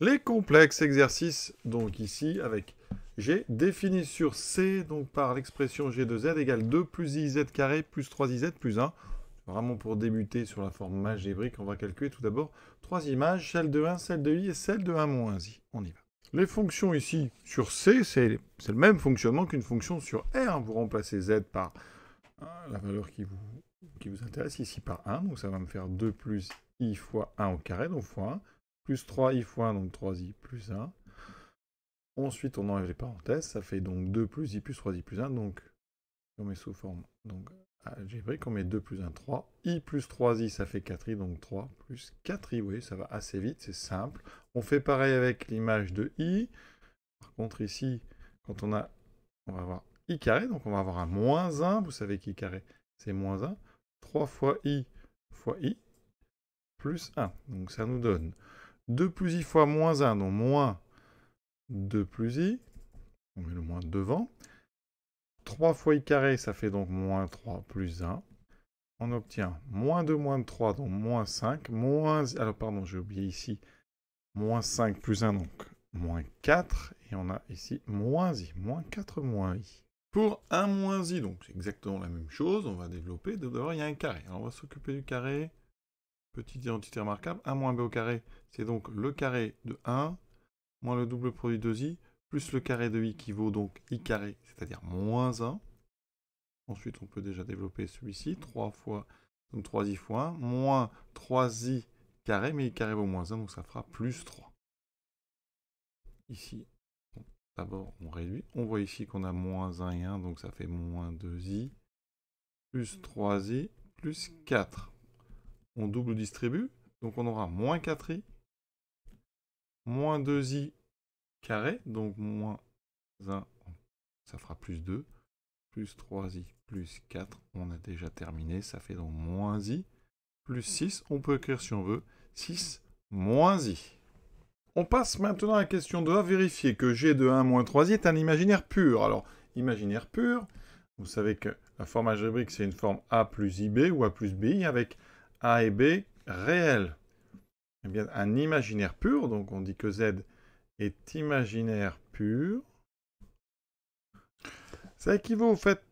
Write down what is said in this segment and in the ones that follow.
Les complexes exercices, donc ici, avec G, définis sur C, donc par l'expression G de Z égale 2 plus IZ carré plus 3IZ plus 1. Vraiment pour débuter sur la forme algébrique, on va calculer tout d'abord 3 images, celle de 1, celle de I et celle de 1 moins I. On y va. Les fonctions ici sur C, c'est le même fonctionnement qu'une fonction sur R. Vous remplacez Z par la valeur qui vous intéresse, ici par 1. Donc ça va me faire 2 plus I fois 1 au carré, donc fois 1. Plus 3i fois 1, donc 3i plus 1. Ensuite, on enlève les parenthèses, ça fait donc 2 plus i plus 3i plus 1, donc on met sous forme donc, algébrique, on met 2 plus 1, 3. i plus 3i, ça fait 4i, donc 3 plus 4i, oui, ça va assez vite, c'est simple. On fait pareil avec l'image de i. Par contre, ici, quand on va avoir i carré, donc on va avoir un moins 1, vous savez qu'i carré, c'est moins 1. 3 fois i plus 1, donc ça nous donne 2 plus i fois moins 1, donc moins 2 plus i, on met le moins devant. 3 fois i carré, ça fait donc moins 3 plus 1. On obtient moins 2 moins 3, donc moins 5. Alors pardon, j'ai oublié ici, moins 5 plus 1, donc moins 4. Et on a ici moins i, moins 4 moins i. Pour 1 moins i, donc c'est exactement la même chose, on va développer. D'abord, il y a un carré. Alors on va s'occuper du carré. Petite identité remarquable. 1 moins b au carré, c'est donc le carré de 1, moins le double produit de i, plus le carré de i qui vaut donc i carré, c'est-à-dire moins 1. Ensuite, on peut déjà développer celui-ci, 3 fois, donc 3i fois 1, moins 3i carré, mais i carré vaut moins 1, donc ça fera plus 3. Ici, bon, d'abord, on réduit. On voit ici qu'on a moins 1 et 1, donc ça fait moins 2i, plus 3i, plus 4. On double distribue, donc on aura moins 4i, moins 2i carré, donc moins 1, ça fera plus 2, plus 3i, plus 4, on a déjà terminé, ça fait donc moins i, plus 6, on peut écrire si on veut, 6 moins i. On passe maintenant à la question 2 à vérifier que g de 1 moins 3i est un imaginaire pur. Alors, imaginaire pur, vous savez que la forme algébrique, c'est une forme a plus ib ou a plus bi avec a et b réels. Eh bien, un imaginaire pur, donc on dit que z est imaginaire pur. Ça équivaut au fait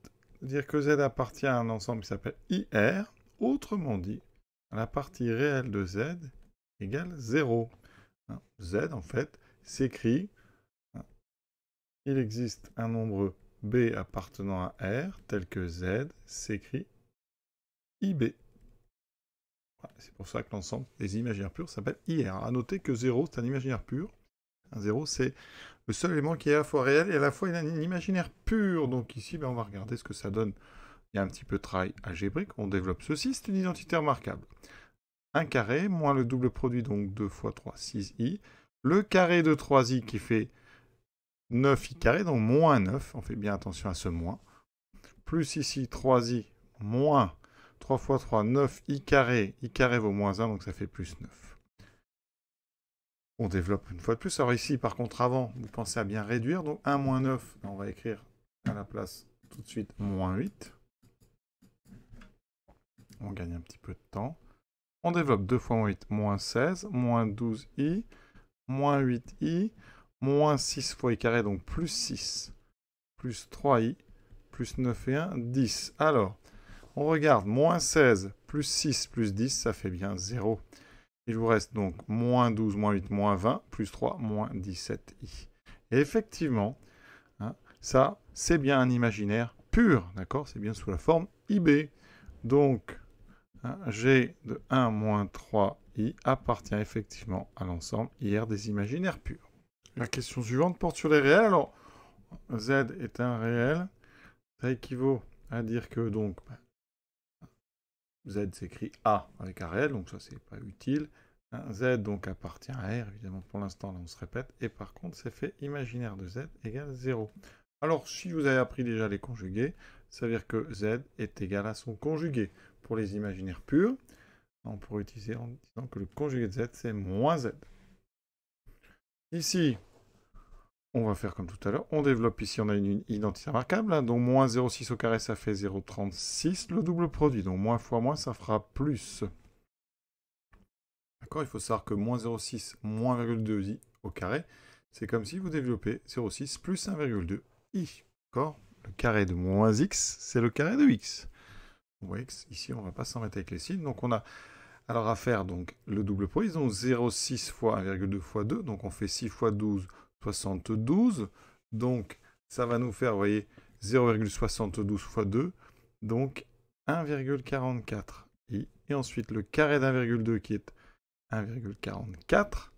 de dire que z appartient à un ensemble qui s'appelle IR. Autrement dit, la partie réelle de z égale 0. Z, en fait, s'écrit, il existe un nombre b appartenant à R, tel que z s'écrit IB. C'est pour ça que l'ensemble des imaginaires purs s'appelle IR. A noter que 0, c'est un imaginaire pur. Un 0, c'est le seul élément qui est à la fois réel et à la fois un imaginaire pur. Donc ici, on va regarder ce que ça donne. Il y a un petit peu de travail algébrique. On développe ceci, c'est une identité remarquable. 1 carré, moins le double produit, donc 2 fois 3, 6i. Le carré de 3i qui fait 9i carré, donc moins 9. On fait bien attention à ce moins. Plus ici 3i, moins 3 fois 3, 9i carré. I carré vaut moins 1, donc ça fait plus 9. On développe une fois de plus. Alors ici, par contre, avant, vous pensez à bien réduire. Donc 1 moins 9, on va écrire à la place tout de suite moins 8. On gagne un petit peu de temps. On développe 2 fois moins 8, moins 16, moins 12i, moins 8i, moins 6 fois i carré, donc plus 6, plus 3i, plus 9 et 1, 10. Alors, on regarde, moins 16, plus 6, plus 10, ça fait bien 0. Il vous reste donc moins 12, moins 8, moins 20, plus 3, moins 17i. Et effectivement, ça, c'est bien un imaginaire pur, d'accord? C'est bien sous la forme IB. Donc, g de 1 moins 3i appartient effectivement à l'ensemble IR des imaginaires purs. La question suivante porte sur les réels. Alors, z est un réel. Ça équivaut à dire que donc z s'écrit A avec un réel, donc ça c'est pas utile. Z donc appartient à R, évidemment pour l'instant là on se répète, et par contre c'est fait imaginaire de z égale 0. Alors si vous avez appris déjà les conjugués, ça veut dire que z est égal à son conjugué. Pour les imaginaires purs, on pourrait utiliser en disant que le conjugué de z c'est moins z. Ici, on va faire comme tout à l'heure. On développe ici, on a une identité remarquable. Donc moins 0,6 au carré, ça fait 0,36. Le double produit, donc moins fois moins, ça fera plus. D'accord, il faut savoir que moins 0,6, moins 0,2i, au carré, c'est comme si vous développez 0,6 plus 1,2 i. D'accord? Le carré de moins x, c'est le carré de x. Vous voyez que ici, on ne va pas s'en mettre avec les signes. Donc, on a alors à faire donc, le double prise. Donc, 0,6 fois 1,2 fois 2. Donc, on fait 6 fois 12, 72. Donc, ça va nous faire, vous voyez, 0,72 fois 2. Donc, 1,44 i. Et ensuite, le carré d'1,2 qui est 1,44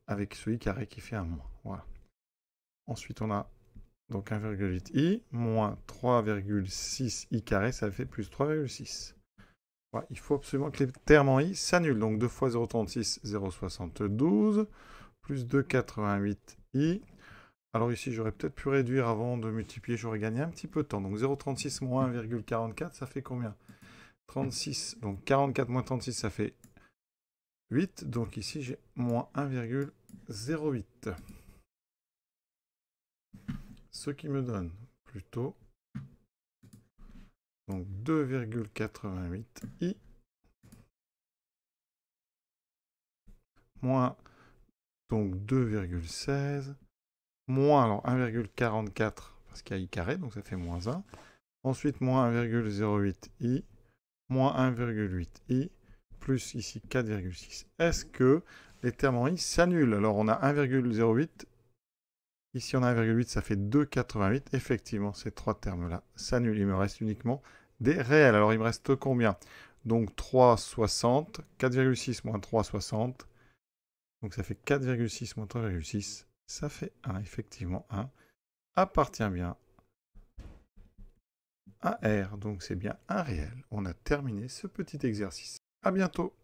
avec ce i carré qui fait un moins. Voilà. Ensuite, on a donc 1,8 i moins 3,6 i carré, ça fait plus 3,6. Voilà, il faut absolument que les termes en i s'annulent. Donc 2 fois 0,36, 0,72, plus 2,88 i. Alors ici, j'aurais peut-être pu réduire avant de multiplier, j'aurais gagné un petit peu de temps. Donc 0,36 moins 1,44, ça fait combien? 36, donc 44 moins 36, ça fait 8. Donc ici, j'ai moins 1,08. Ce qui me donne plutôt donc 2,88 i moins donc 2,16 moins alors 1,44 parce qu'il y a i carré, donc ça fait moins 1. Ensuite, moins 1,08 i moins 1,8 i plus ici 4,6. Est-ce que les termes en i s'annulent? Alors on a 1,08. Ici, on a 1,8, ça fait 2,88. Effectivement, ces trois termes-là s'annulent. Il me reste uniquement des réels. Alors, il me reste combien? Donc, 3,60. 4,6 moins 3,60. Donc, ça fait 4,6 moins 3,6. Ça fait 1, effectivement. 1 appartient bien à R. Donc, c'est bien un réel. On a terminé ce petit exercice. À bientôt.